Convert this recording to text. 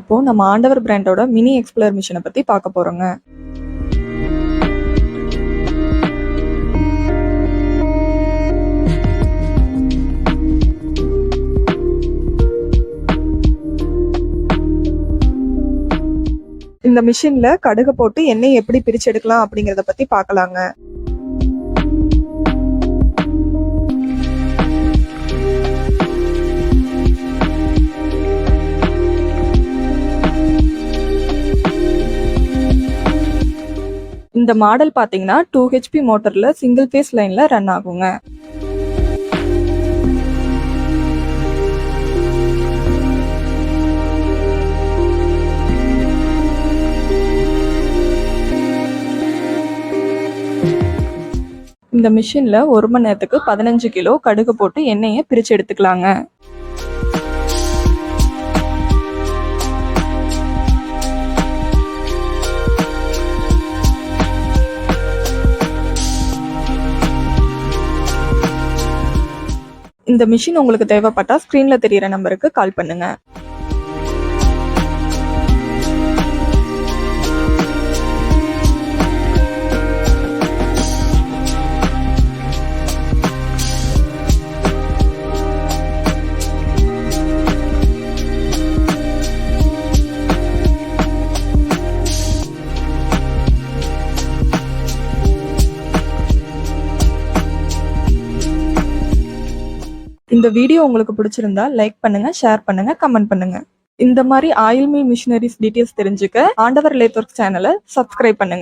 இப்போ நம்ம ஆண்டவர் பிராண்டோட மினி எக்ஸ்ப்ளோர் மிஷினை பத்தி பார்க்க போறோங்க. இந்த மிஷின்ல கடுகு போட்டு எண்ணெய் எப்படி பிரிச்சு எடுக்கலாம் அப்படிங்கறத பத்தி பார்க்கலாங்க. இந்த மாடல் பாத்தீங்கன்னா 2 HP மோட்டர்ல சிங்கிள் பேஸ் லைன்ல ரன் ஆகுங்க. இந்த மிஷின்ல 1 மணி நேரத்துக்கு 15 கிலோ கடுகு போட்டு எண்ணெயை பிரிச்சு எடுத்துக்கலாங்க. இந்த மிஷின் உங்களுக்கு தேவைப்பட்டா ஸ்கிரீன்ல தெரியற நம்பருக்கு கால் பண்ணுங்க. இந்த வீடியோ உங்களுக்கு பிடிச்சிருந்தா லைக் பண்ணுங்க, ஷேர் பண்ணுங்க, கமெண்ட் பண்ணுங்க. இந்த மாதிரி ஆயில் மில் மிஷினரிஸ் டீடைல்ஸ் தெரிஞ்சுக்க ஆண்டவர் லேத் ஒர்க்ஸ் சேனலை சப்ஸ்கிரைப் பண்ணுங்க.